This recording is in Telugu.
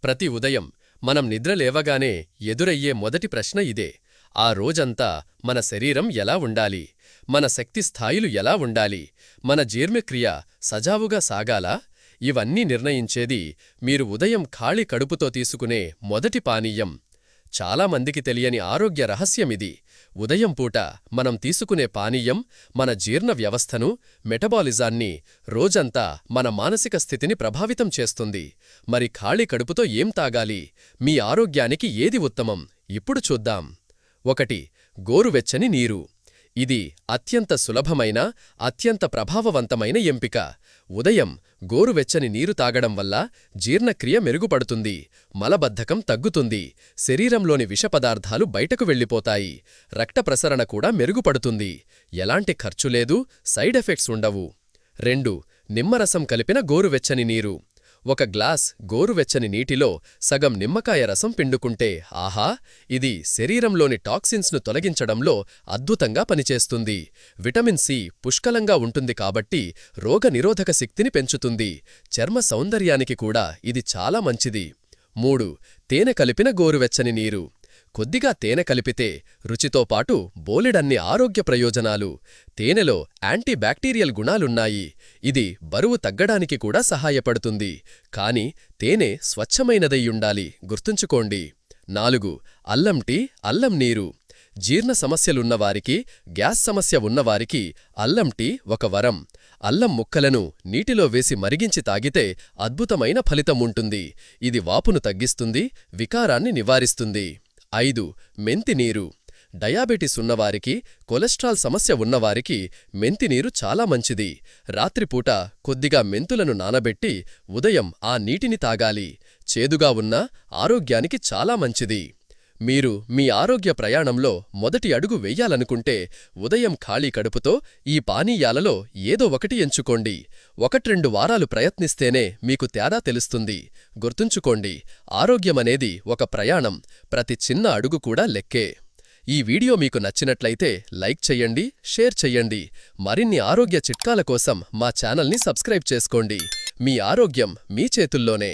ప్రతి ఉదయం మనం నిద్రలేవగానే ఎదురయ్యే మొదటి ప్రశ్న ఇదే. ఆ రోజంతా మన శరీరం ఎలా ఉండాలి? మన శక్తి స్థాయిలు ఎలా ఉండాలి? మన జీర్ణక్రియ సజావుగా సాగాలా? ఇవన్నీ నిర్ణయించేది మీరు ఉదయం ఖాళీ కడుపుతో తీసుకునే మొదటి పానీయం. చాలామందికి తెలియని ఆరోగ్య రహస్యమిది. ఉదయం పూట మనం తీసుకునే పానీయం మన జీర్ణ వ్యవస్థను, మెటబాలిజాన్ని, రోజంతా మన మానసిక స్థితిని ప్రభావితం చేస్తుంది. మరి ఖాళీ కడుపుతో ఏం తాగాలి? మీ ఆరోగ్యానికి ఏది ఉత్తమం? ఇప్పుడు చూద్దాం. 1. గోరువెచ్చని నీరు. ఇది అత్యంత సులభమైన, అత్యంత ప్రభావవంతమైన ఎంపిక. ఉదయం గోరువెచ్చని నీరు తాగడం వల్ల జీర్ణక్రియ మెరుగుపడుతుంది, మలబద్ధకం తగ్గుతుంది, శరీరంలోని విషపదార్థాలు బయటకు వెళ్ళిపోతాయి, రక్త ప్రసరణ కూడా మెరుగుపడుతుంది. ఎలాంటి ఖర్చులేదు, సైడ్ ఎఫెక్ట్స్ ఉండవు. 2. నిమ్మరసం కలిపిన గోరువెచ్చని నీరు. ఒక గ్లాస్ గోరువెచ్చని నీటిలో సగం నిమ్మకాయ రసం పిండుకుంటే ఆహా! ఇది శరీరంలోని టాక్సిన్స్ను తొలగించడంలో అద్భుతంగా పనిచేస్తుంది. విటమిన్ సి పుష్కలంగా ఉంటుంది కాబట్టి రోగనిరోధక శక్తిని పెంచుతుంది. చర్మ సౌందర్యానికి కూడా ఇది చాలా మంచిది. 3. తేనె కలిపిన గోరువెచ్చని నీరు. కొద్దిగా తేనె కలిపితే రుచితో పాటు బోలెడన్ని ఆరోగ్య ప్రయోజనాలు. తేనెలో యాంటీబ్యాక్టీరియల్ గుణాలున్నాయి. ఇది బరువు తగ్గడానికి కూడా సహాయపడుతుంది. కాని తేనె స్వచ్ఛమైనదయ్యుండాలి, గుర్తుంచుకోండి. 4. అల్లం టీ, అల్లం నీరు. జీర్ణ సమస్యలున్నవారికి, గ్యాస్ సమస్య ఉన్నవారికి అల్లం టీ ఒక వరం. అల్లం ముక్కలను నీటిలో వేసి మరిగించి తాగితే అద్భుతమైన ఫలితం ఉంటుంది. ఇది వాపును తగ్గిస్తుంది, వికారాన్ని నివారిస్తుంది. 5. మెంతినీరు. డయాబెటిస్ ఉన్నవారికి, కొలెస్ట్రాల్ సమస్య ఉన్నవారికి మెంతినీరు చాలా మంచిది. రాత్రిపూట కొద్దిగా మెంతులను నానబెట్టి ఉదయం ఆ నీటిని తాగాలి. చేదుగా ఉన్నా ఆరోగ్యానికి చాలా మంచిది. మీరు మీ ఆరోగ్య ప్రయాణంలో మొదటి అడుగు వెయ్యాలనుకుంటే ఉదయం ఖాళీ కడుపుతో ఈ పానీయాలలో ఏదో ఒకటి ఎంచుకోండి. 1-2 వారాలు ప్రయత్నిస్తేనే మీకు తేడా తెలుస్తుంది. గుర్తుంచుకోండి, ఆరోగ్యమనేది ఒక ప్రయాణం. ప్రతి చిన్న అడుగు కూడా లెక్కే. ఈ వీడియో మీకు నచ్చినట్లయితే లైక్ చెయ్యండి, షేర్ చెయ్యండి. మరిన్ని ఆరోగ్య చిట్కాల కోసం మా ఛానల్ని సబ్స్క్రైబ్ చేసుకోండి. మీ ఆరోగ్యం మీ చేతుల్లోనే.